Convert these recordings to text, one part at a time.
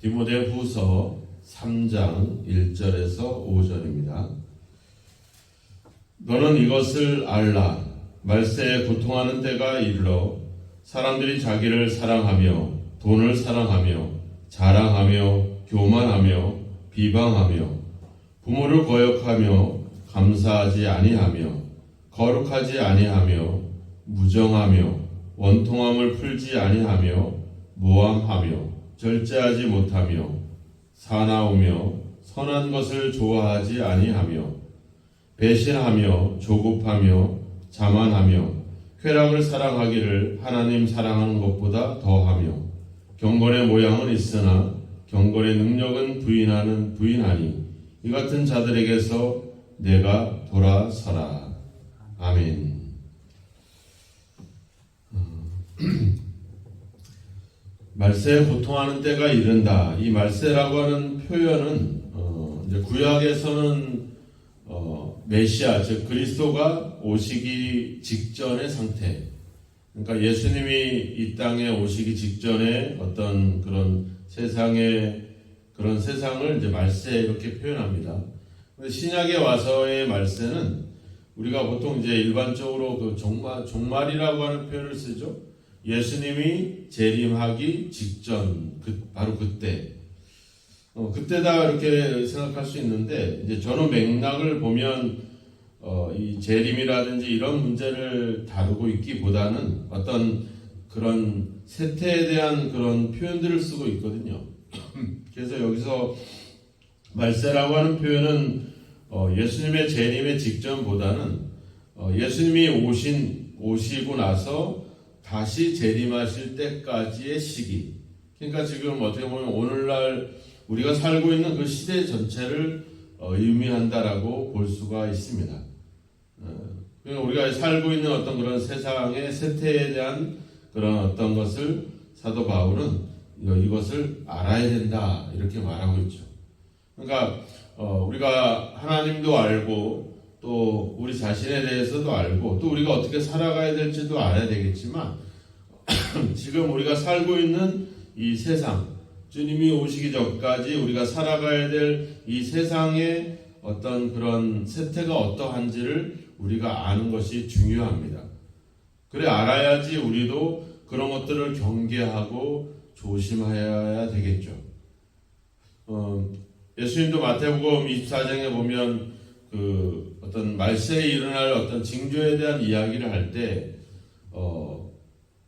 디모데후서 3장 1절에서 5절입니다. 너는 이것을 알라. 말세에 고통하는 때가 이르러 사람들이 자기를 사랑하며 돈을 사랑하며 자랑하며 교만하며 비방하며 부모를 거역하며 감사하지 아니하며 거룩하지 아니하며 무정하며 원통함을 풀지 아니하며 모함하며 절제하지 못하며 사나우며 선한 것을 좋아하지 아니하며 배신하며 조급하며 자만하며 쾌락을 사랑하기를 하나님 사랑하는 것보다 더하며 경건의 모양은 있으나 경건의 능력은 부인하니 이 같은 자들에게서 내가 돌아서라. 아멘. 말세에 고통하는 때가 이른다. 이 말세라고 하는 표현은 이제 구약에서는 메시아, 즉 그리스도가 오시기 직전의 상태. 그러니까 예수님이 이 땅에 오시기 직전에 어떤 그런 세상의 그런 세상을 이제 말세 이렇게 표현합니다. 신약에 와서의 말세는 우리가 보통 이제 일반적으로 그 종말이라고 하는 표현을 쓰죠. 예수님이 재림하기 직전, 바로 그때. 그때다 이렇게 생각할 수 있는데, 이제 전후 맥락을 보면, 이 재림이라든지 이런 문제를 다루고 있기보다는 어떤 그런 세태에 대한 그런 표현들을 쓰고 있거든요. 그래서 여기서 말세라고 하는 표현은 예수님의 재림의 직전보다는 예수님이 오시고 나서 다시 재림하실 때까지의 시기. 그러니까 지금 어떻게 보면 오늘날 우리가 살고 있는 그 시대 전체를 의미한다라고 볼 수가 있습니다. 그러니까 우리가 살고 있는 어떤 그런 세상의 세태에 대한 그런 어떤 것을 사도 바울은 이것을 알아야 된다 이렇게 말하고 있죠. 그러니까 우리가 하나님도 알고 또 우리 자신에 대해서도 알고 또 우리가 어떻게 살아가야 될지도 알아야 되겠지만 지금 우리가 살고 있는 이 세상, 주님이 오시기 전까지 우리가 살아가야 될 이 세상의 어떤 그런 세태가 어떠한지를 우리가 아는 것이 중요합니다. 그래 알아야지 우리도 그런 것들을 경계하고 조심해야 되겠죠. 예수님도 마태복음 24장에 보면 그 어떤 말세에 일어날 어떤 징조에 대한 이야기를 할 때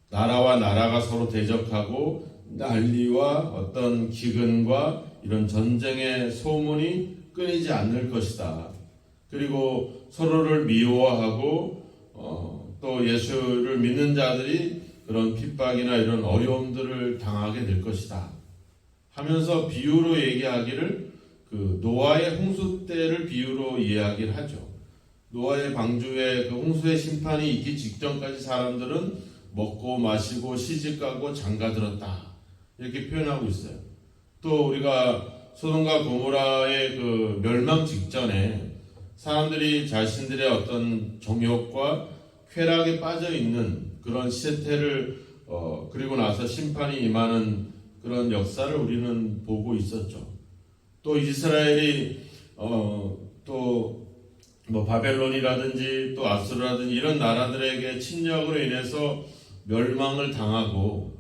나라와 나라가 서로 대적하고 난리와 어떤 기근과 이런 전쟁의 소문이 끊이지 않을 것이다. 그리고 서로를 미워하고 또 예수를 믿는 자들이 그런 핍박이나 이런 어려움들을 당하게 될 것이다. 하면서 비유로 얘기하기를 그 노아의 홍수 때를 비유로 이야기를 하죠. 노아의 방주에 그 홍수의 심판이 있기 직전까지 사람들은 먹고 마시고 시집가고 장가들었다. 이렇게 표현하고 있어요. 또 우리가 소돔과 고모라의 그 멸망 직전에 사람들이 자신들의 어떤 정욕과 쾌락에 빠져 있는 그런 세태를 그리고 나서 심판이 임하는 그런 역사를 우리는 보고 있었죠. 또 이스라엘이 또 뭐 바벨론이라든지 또 아수르라든지 이런 나라들에게 침략으로 인해서 멸망을 당하고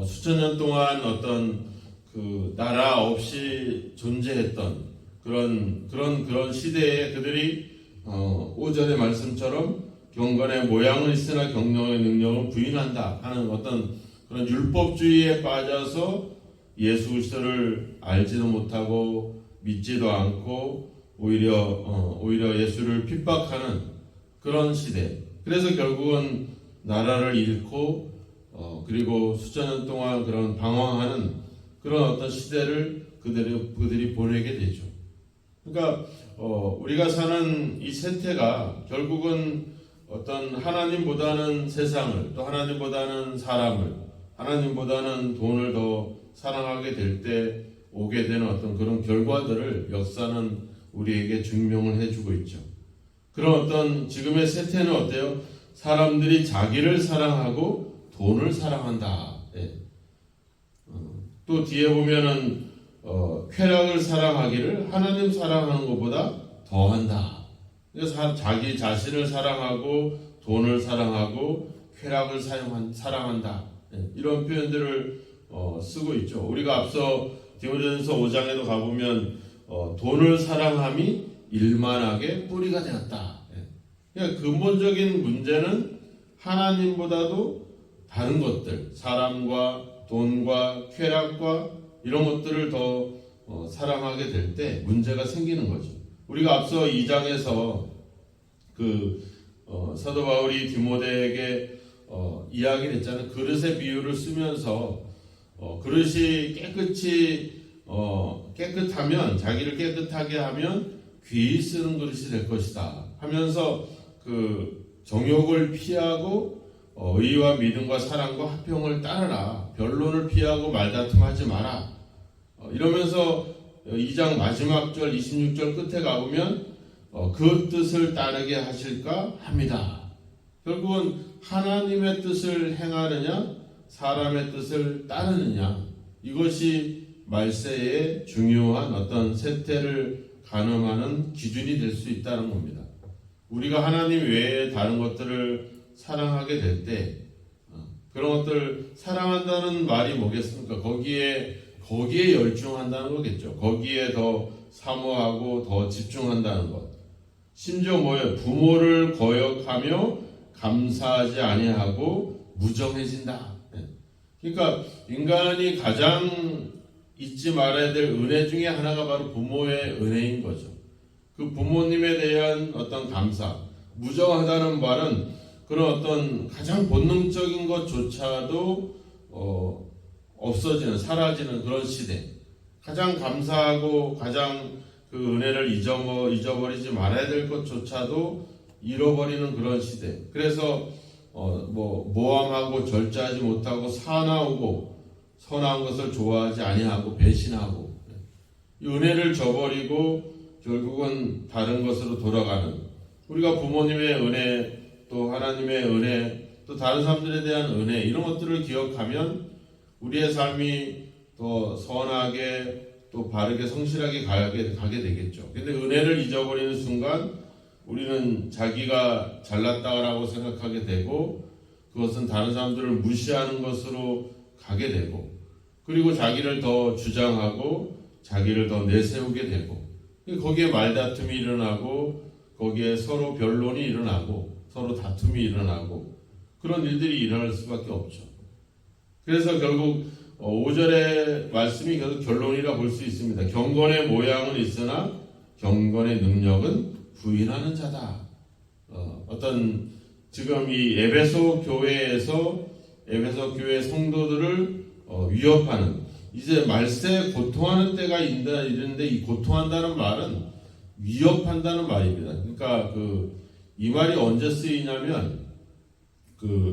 수천 년 동안 어떤 그 나라 없이 존재했던 그런 시대에 그들이 5절의 말씀처럼 경건의 모양은 있으나 경영의 능력은 부인한다 하는 어떤 그런 율법주의에 빠져서 예수 그리스도를 알지도 못하고 믿지도 않고 오히려 예수를 핍박하는 그런 시대. 그래서 결국은 나라를 잃고 그리고 수천 년 동안 그런 방황하는 그런 어떤 시대를 그들이 보내게 되죠. 그러니까 우리가 사는 이 세태가 결국은 어떤 하나님보다는 세상을 또 하나님보다는 사람을 하나님보다는 돈을 더 사랑하게 될 때 오게 되는 어떤 그런 결과들을 역사는 우리에게 증명을 해주고 있죠. 그런 어떤 지금의 세태는 어때요? 사람들이 자기를 사랑하고 돈을 사랑한다. 네. 또 뒤에 보면은 쾌락을 사랑하기를 하나님 사랑하는 것보다 더한다. 그래서 자기 자신을 사랑하고 돈을 사랑하고 쾌락을 사랑한다. 이런 표현들을 쓰고 있죠. 우리가 앞서 디모데전서 5장에도 가보면 돈을 사랑함이 일만하게 뿌리가 되었다. 그러니까 근본적인 문제는 하나님보다도 다른 것들, 사람과 돈과 쾌락과 이런 것들을 더 사랑하게 될 때 문제가 생기는 거죠. 우리가 앞서 2장에서 사도 바울이 디모데에게 이야기를 했잖아요. 그릇의 비유를 쓰면서 그릇이 깨끗하면, 자기를 깨끗하게 하면 귀히 쓰는 그릇이 될 것이다 하면서 정욕을 피하고 의와 믿음과 사랑과 화평을 따르라, 변론을 피하고 말다툼하지 마라, 이러면서 2장 마지막 절 26절 끝에 가보면 그 뜻을 따르게 하실까 합니다. 결국은 하나님의 뜻을 행하느냐 사람의 뜻을 따르느냐, 이것이 말세의 중요한 어떤 세태를 가늠하는 기준이 될 수 있다는 겁니다. 우리가 하나님 외에 다른 것들을 사랑하게 될 때, 그런 것들 사랑한다는 말이 뭐겠습니까? 거기에 열중한다는 거겠죠. 거기에 더 사모하고 더 집중한다는 것. 심지어 뭐예요? 부모를 거역하며 감사하지 아니하고 무정해진다. 그러니까 인간이 가장 잊지 말아야 될 은혜 중에 하나가 바로 부모의 은혜인 거죠. 그 부모님에 대한 어떤 감사, 무정하다는 말은 그런 어떤 가장 본능적인 것조차도 없어지는, 사라지는 그런 시대, 가장 감사하고 가장 그 은혜를 잊어버리지 말아야 될 것조차도 잃어버리는 그런 시대. 그래서 모함하고 절제하지 못하고 사나우고 선한 것을 좋아하지 아니하고 배신하고, 이 은혜를 저버리고 결국은 다른 것으로 돌아가는, 우리가 부모님의 은혜, 또 하나님의 은혜, 또 다른 사람들에 대한 은혜, 이런 것들을 기억하면 우리의 삶이 더 선하게 또 바르게 성실하게 가게 되겠죠. 근데 은혜를 잊어버리는 순간 우리는 자기가 잘났다라고 생각하게 되고, 그것은 다른 사람들을 무시하는 것으로 가게 되고, 그리고 자기를 더 주장하고 자기를 더 내세우게 되고, 거기에 말다툼이 일어나고 거기에 서로 변론이 일어나고 서로 다툼이 일어나고 그런 일들이 일어날 수밖에 없죠. 그래서 결국 5절의 말씀이 계속 결론이라 볼 수 있습니다. 경건의 모양은 있으나 경건의 능력은 부인하는 자다. 지금 이 에베소 교회 성도들을 위협하는, 이제 말세에 고통하는 때가 있는데 이 고통한다는 말은 위협한다는 말입니다. 그러니까 이 말이 언제 쓰이냐면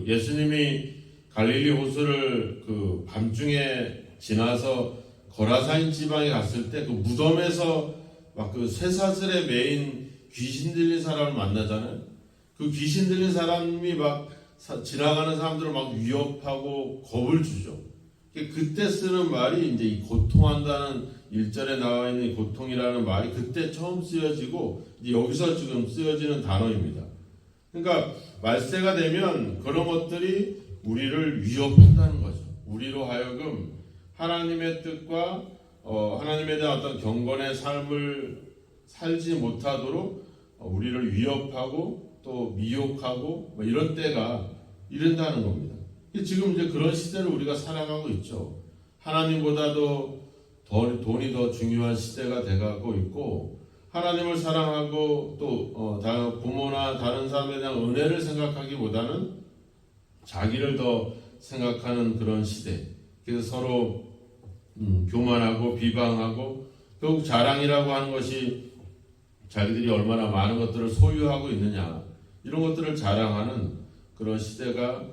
예수님이 갈릴리 호수를 밤중에 지나서 거라사인 지방에 갔을 때 무덤에서 막 쇠사슬에 매인 귀신 들린 사람을 만나잖아요. 그 귀신 들린 사람이 막 지나가는 사람들을 막 위협하고 겁을 주죠. 그때 쓰는 말이 이제 이 고통한다는 1절에 나와 있는 이 고통이라는 말이 그때 처음 쓰여지고 이제 여기서 지금 쓰여지는 단어입니다. 그러니까 말세가 되면 그런 것들이 우리를 위협한다는 거죠. 우리로 하여금 하나님의 뜻과 하나님에 대한 어떤 경건의 삶을 살지 못하도록 우리를 위협하고 또 미혹하고 이런 때가 이른다는 겁니다. 지금 이제 그런 시대를 우리가 살아가고 있죠. 하나님보다도 돈이 더 중요한 시대가 돼가고 있고, 하나님을 사랑하고 또 부모나 다른 사람에 대한 은혜를 생각하기보다는 자기를 더 생각하는 그런 시대. 그래서 서로 교만하고 비방하고, 결국 자랑이라고 하는 것이 자기들이 얼마나 많은 것들을 소유하고 있느냐, 이런 것들을 자랑하는 그런 시대가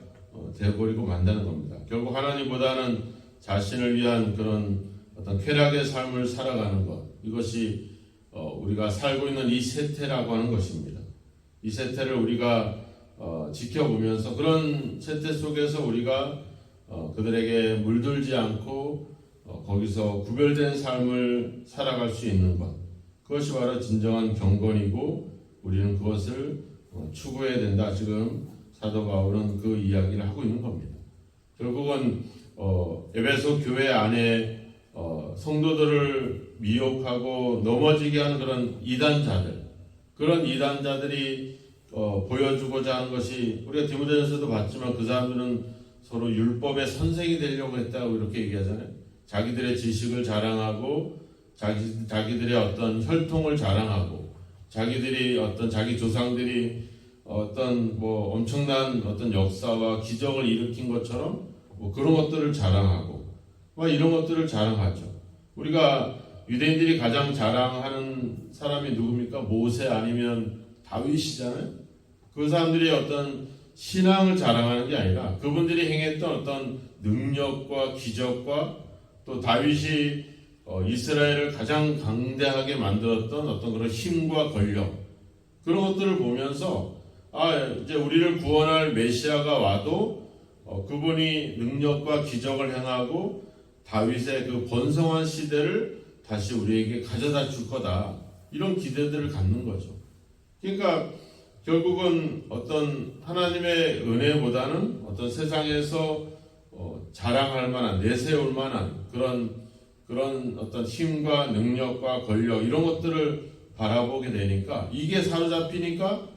되어버리고 만다는 겁니다. 결국 하나님보다는 자신을 위한 그런 어떤 쾌락의 삶을 살아가는 것, 이것이 우리가 살고 있는 이 세태라고 하는 것입니다. 이 세태를 우리가 지켜보면서 그런 세태 속에서 우리가 그들에게 물들지 않고 거기서 구별된 삶을 살아갈 수 있는 것, 그것이 바로 진정한 경건이고 우리는 그것을 추구해야 된다. 지금 사도 바울은 그 이야기를 하고 있는 겁니다. 결국은 에베소 교회 안에 성도들을 미혹하고 넘어지게 하는 그런 이단자들, 그런 이단자들이 보여주고자 하는 것이, 우리가 디모데전서도 봤지만 그 사람들은 서로 율법의 선생이 되려고 했다고 이렇게 얘기하잖아요. 자기들의 지식을 자랑하고 자기들의 어떤 혈통을 자랑하고 자기들이 자기 조상들이 엄청난 어떤 역사와 기적을 일으킨 것처럼 그런 것들을 자랑하고 이런 것들을 자랑하죠. 우리가 유대인들이 가장 자랑하는 사람이 누굽니까? 모세 아니면 다윗이잖아요. 그 사람들이 어떤 신앙을 자랑하는 게 아니라 그분들이 행했던 어떤 능력과 기적과 또 다윗이 이스라엘을 가장 강대하게 만들었던 어떤 그런 힘과 권력, 그런 것들을 보면서 이제 우리를 구원할 메시아가 와도 그분이 능력과 기적을 행하고 다윗의 그 번성한 시대를 다시 우리에게 가져다 줄 거다, 이런 기대들을 갖는 거죠. 그러니까 결국은 어떤 하나님의 은혜보다는 어떤 세상에서 자랑할 만한, 내세울 만한 그런 어떤 힘과 능력과 권력, 이런 것들을 바라보게 되니까, 이게 사로잡히니까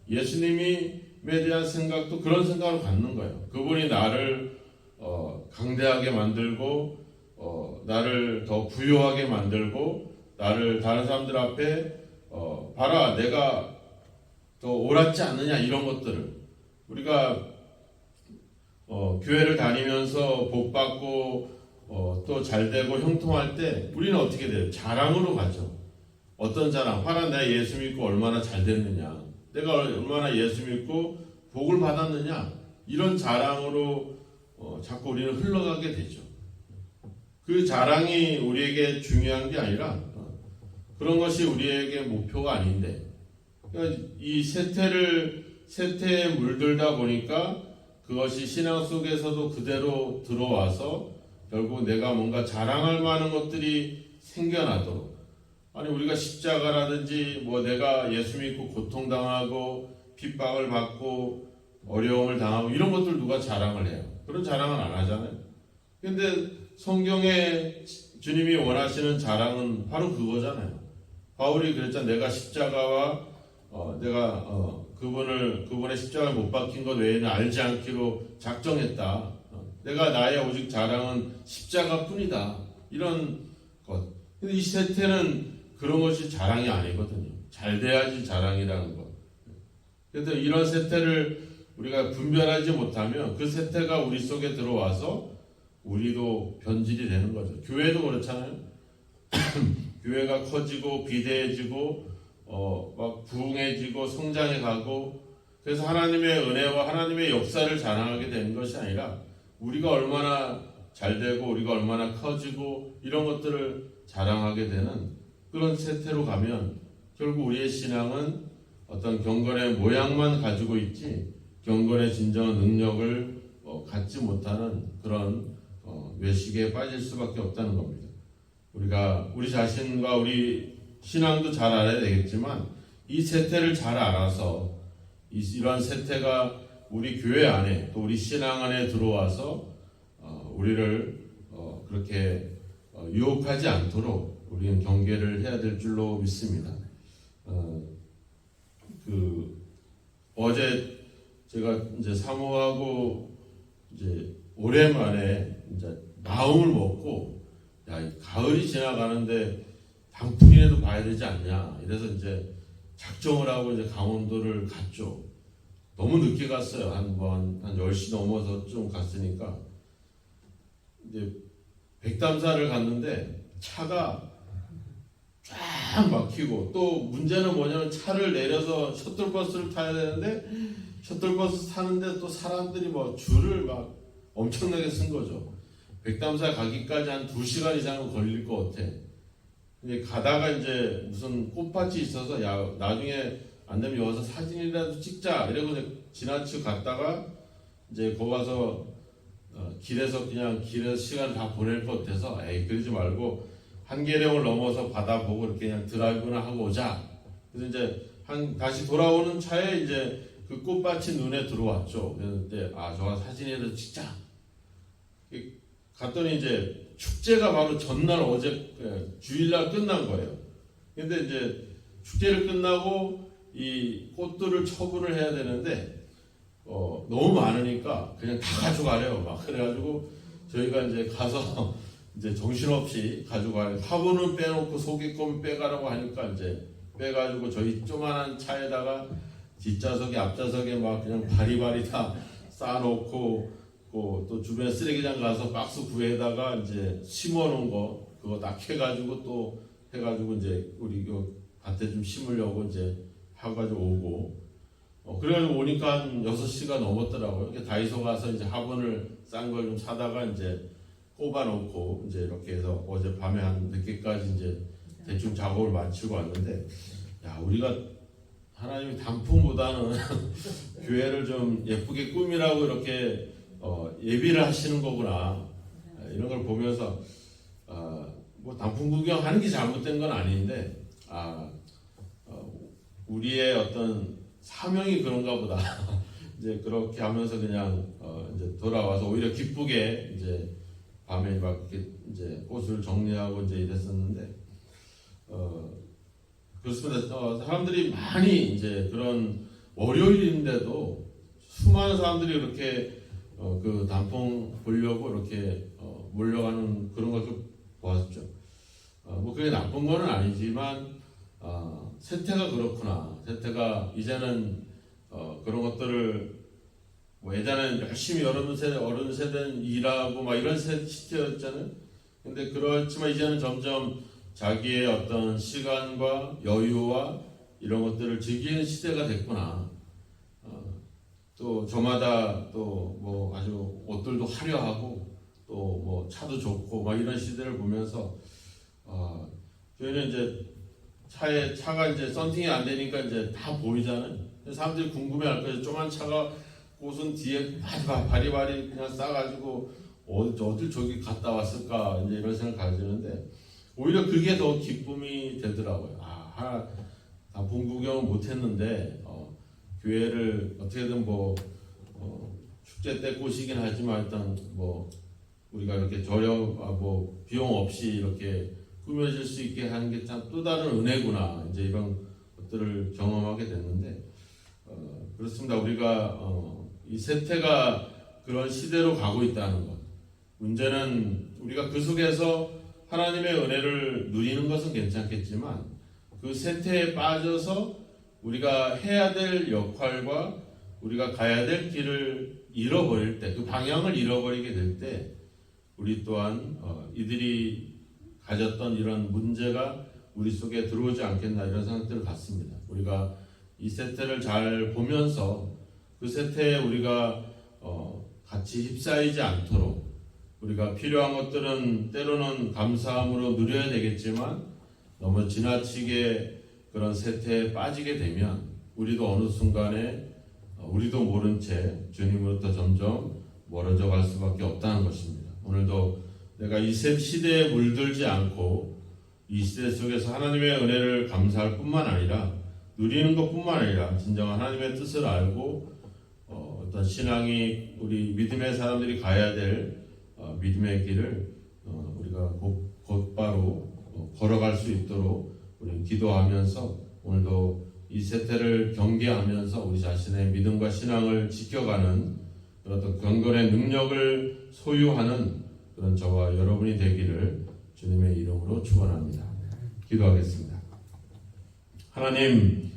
예수님에 대한 생각도 그런 생각을 갖는 거예요. 그분이 나를 강대하게 만들고 나를 더 부유하게 만들고 나를 다른 사람들 앞에 봐라, 내가 더 옳았지 않느냐, 이런 것들을 우리가 교회를 다니면서 복 받고 또 잘되고 형통할 때 우리는 어떻게 돼요? 자랑으로 가죠. 어떤 자랑? 봐라, 내가 예수 믿고 얼마나 잘 됐느냐, 내가 얼마나 예수 믿고 복을 받았느냐, 이런 자랑으로 자꾸 우리는 흘러가게 되죠. 그 자랑이 우리에게 중요한 게 아니라 그런 것이 우리에게 목표가 아닌데, 그러니까 이 세태에 물들다 보니까 그것이 신앙 속에서도 그대로 들어와서 결국 내가 뭔가 자랑할 만한 것들이 생겨나도록, 아니 우리가 십자가라든지 내가 예수 믿고 고통당하고 핍박을 받고 어려움을 당하고 이런 것들 누가 자랑을 해요? 그런 자랑은 안 하잖아요. 근데 성경에 주님이 원하시는 자랑은 바로 그거잖아요. 바울이 그랬잖아요. 내가 십자가와 내가 그분의 십자가를 못 박힌 것 외에는 알지 않기로 작정했다. 내가 나의 오직 자랑은 십자가뿐이다. 이런 것. 근데 이 세태는 그런 것이 자랑이 아니거든요. 잘 돼야지 자랑이라는 것. 그래서 이런 세태를 우리가 분별하지 못하면 그 세태가 우리 속에 들어와서 우리도 변질이 되는 거죠. 교회도 그렇잖아요. 교회가 커지고 비대해지고 막 부흥해지고 성장해 가고, 그래서 하나님의 은혜와 하나님의 역사를 자랑하게 되는 것이 아니라 우리가 얼마나 잘되고 우리가 얼마나 커지고 이런 것들을 자랑하게 되는 그런 세태로 가면 결국 우리의 신앙은 어떤 경건의 모양만 가지고 있지 경건의 진정한 능력을 갖지 못하는 그런 외식에 빠질 수밖에 없다는 겁니다. 우리가 우리 자신과 우리 신앙도 잘 알아야 되겠지만 이 세태를 잘 알아서 이런 세태가 우리 교회 안에 또 우리 신앙 안에 들어와서 우리를 그렇게 유혹하지 않도록 우리는 경계를 해야 될 줄로 믿습니다. 어제 제가 이제 사모하고 이제 오랜만에 이제 마음을 먹고, 야, 가을이 지나가는데 단풍이라도 봐야 되지 않냐. 이래서 이제 작정을 하고 이제 강원도를 갔죠. 너무 늦게 갔어요. 한 10시 넘어서 좀 갔으니까. 이제 백담사를 갔는데 차가 쫙 막히고, 또 문제는 뭐냐면 차를 내려서 셔틀버스를 타야 되는데 셔틀버스 타는데 또 사람들이 줄을 막 엄청나게 쓴 거죠. 백담사 가기까지 한 2시간 이상은 걸릴 것 같아. 근데 가다가 이제 무슨 꽃밭이 있어서, 야, 나중에 안 되면 여기서 사진이라도 찍자 이러고 지나치고 갔다가 이제 거기 와서 길에서 시간 다 보낼 것 같아서 에이 그러지 말고 한계령을 넘어서 바다 보고 이렇게 그냥 드라이브나 하고 오자. 그래서 이제 다시 돌아오는 차에 이제 그 꽃밭이 눈에 들어왔죠. 그런데 저거 사진이라도 찍자. 갔더니 이제 축제가 바로 전날 어제 주일날 끝난 거예요. 근데 이제 축제를 끝나고 이 꽃들을 처분을 해야 되는데 너무 많으니까 그냥 다 가져가래요. 막 그래가지고 저희가 이제 가서 이제 정신없이 가져가요. 화분은 빼놓고 속이꼼 빼가라고 하니까 이제 빼가지고 저희 조만한 차에다가 뒷좌석에 앞좌석에 막 그냥 바리바리 다 쌓아놓고 또 주변 쓰레기장 가서 박스 구에다가 이제 심어놓은 거 그거 다 캐가지고 또 해가지고 이제 우리 그 밭에 좀 심으려고 이제 해가지고 오고 그래가지고 오니까 한 6시가 넘었더라고요. 이렇게 다이소 가서 이제 화분을 싼 걸 좀 사다가 이제 꼽아놓고 이제 이렇게 해서 어제 밤에 한 늦게까지 이제 대충 작업을 마치고 왔는데 우리가 하나님이 단풍보다는 교회를 좀 예쁘게 꾸미라고 이렇게 예비를 하시는 거구나 이런 걸 보면서 뭐 단풍 구경하는 게 잘못된 건 아닌데 우리의 어떤 사명이 그런가 보다 이제 그렇게 하면서 그냥 이제 돌아와서 오히려 기쁘게 이제 밤에 막 이렇게 이제 꽃을 정리하고 이제 이랬었는데 그렇습니다. 사람들이 많이 이제 그런 월요일인데도 수많은 사람들이 이렇게 그 단풍 보려고 이렇게 몰려가는 그런 걸 좀 보았죠. 뭐 그게 나쁜 거는 아니지만 세태가 그렇구나. 세태가 이제는 그런 것들을 뭐 예전에는 열심히 어른 세대는 일하고 막 이런 시대였잖아요. 근데 그렇지만 이제는 점점 자기의 어떤 시간과 여유와 이런 것들을 즐기는 시대가 됐구나. 또 저마다 또 뭐 아주 옷들도 화려하고 또 뭐 차도 좋고 막 이런 시대를 보면서 저희는 이제 차가 이제 썬팅이 안 되니까 이제 다 보이잖아요. 사람들이 궁금해할 거예요. 조그만 차가 꽃은 뒤에 바리바리 그냥 싸가지고 어딜 저기 갔다 왔을까 이제 이런 생각 가지는데 오히려 그게 더 기쁨이 되더라고요. 단풍 구경은 못했는데 교회를 어떻게든 뭐 축제 때 꽃이긴 하지만 일단 뭐 우리가 이렇게 뭐 비용 없이 이렇게 꾸며질 수 있게 하는 게 참 또 다른 은혜구나 이제 이런 것들을 경험하게 됐는데 그렇습니다. 우리가 이 세태가 그런 시대로 가고 있다는 것. 문제는 우리가 그 속에서 하나님의 은혜를 누리는 것은 괜찮겠지만 그 세태에 빠져서 우리가 해야 될 역할과 우리가 가야 될 길을 잃어버릴 때, 그 방향을 잃어버리게 될 때 우리 또한 이들이 가졌던 이런 문제가 우리 속에 들어오지 않겠나 이런 생각들을 갖습니다. 우리가 이 세태를 잘 보면서 그 세태에 우리가 같이 휩싸이지 않도록 우리가 필요한 것들은 때로는 감사함으로 누려야 되겠지만 너무 지나치게 그런 세태에 빠지게 되면 우리도 어느 순간에 우리도 모른 채 주님으로부터 점점 멀어져 갈 수밖에 없다는 것입니다. 오늘도 내가 이 시대에 물들지 않고 이 시대 속에서 하나님의 은혜를 감사할 뿐만 아니라 누리는 것뿐만 아니라 진정한 하나님의 뜻을 알고 어떤 신앙이 우리 믿음의 사람들이 가야 될 믿음의 길을 우리가 곧바로 걸어갈 수 있도록 우리 기도하면서 오늘도 이 세태를 경계하면서 우리 자신의 믿음과 신앙을 지켜가는 어떤 경건의 능력을 소유하는 그런 저와 여러분이 되기를 주님의 이름으로 축원합니다. 기도하겠습니다. 하나님,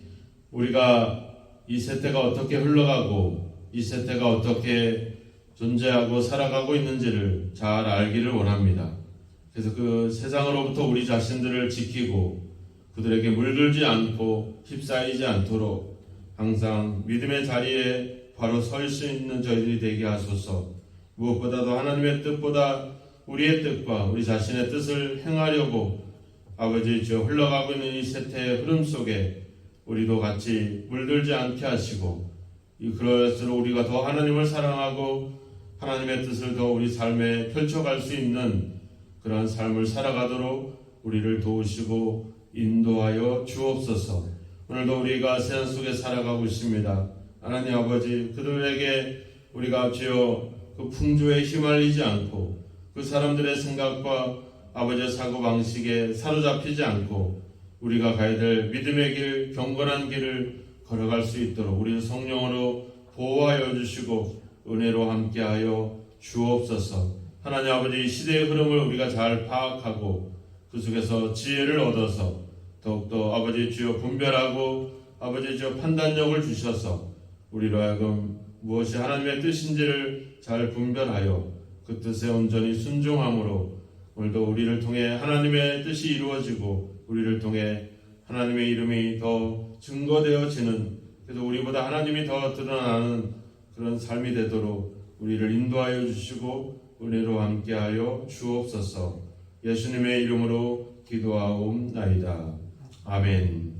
우리가 이 세태가 어떻게 흘러가고 이 세태가 어떻게 존재하고 살아가고 있는지를 잘 알기를 원합니다. 그래서 그 세상으로부터 우리 자신들을 지키고 그들에게 물들지 않고 휩싸이지 않도록 항상 믿음의 자리에 바로 설 수 있는 저희들이 되게 하소서. 무엇보다도 하나님의 뜻보다 우리의 뜻과 우리 자신의 뜻을 행하려고 아버지 저 흘러가고 있는 이 세태의 흐름 속에 우리도 같이 물들지 않게 하시고 그럴수록 우리가 더 하나님을 사랑하고 하나님의 뜻을 더 우리 삶에 펼쳐갈 수 있는 그러한 삶을 살아가도록 우리를 도우시고 인도하여 주옵소서. 오늘도 우리가 세상 속에 살아가고 있습니다. 하나님 아버지, 그들에게 우리가 주여 그 풍조에 휘말리지 않고 그 사람들의 생각과 아버지의 사고방식에 사로잡히지 않고 우리가 가야 될 믿음의 길, 경건한 길을 걸어갈 수 있도록 우리를 성령으로 보호하여 주시고 은혜로 함께하여 주옵소서. 하나님 아버지, 이 시대의 흐름을 우리가 잘 파악하고 그 속에서 지혜를 얻어서 더욱더 아버지 주여 분별하고 아버지 주여 판단력을 주셔서 우리로 하여금 무엇이 하나님의 뜻인지를 잘 분별하여 그 뜻에 온전히 순종함으로 오늘도 우리를 통해 하나님의 뜻이 이루어지고 우리를 통해 하나님의 이름이 더 증거되어지는, 그래서 우리보다 하나님이 더 드러나는 그런 삶이 되도록 우리를 인도하여 주시고 은혜로 함께하여 주옵소서. 예수님의 이름으로 기도하옵나이다. 아멘.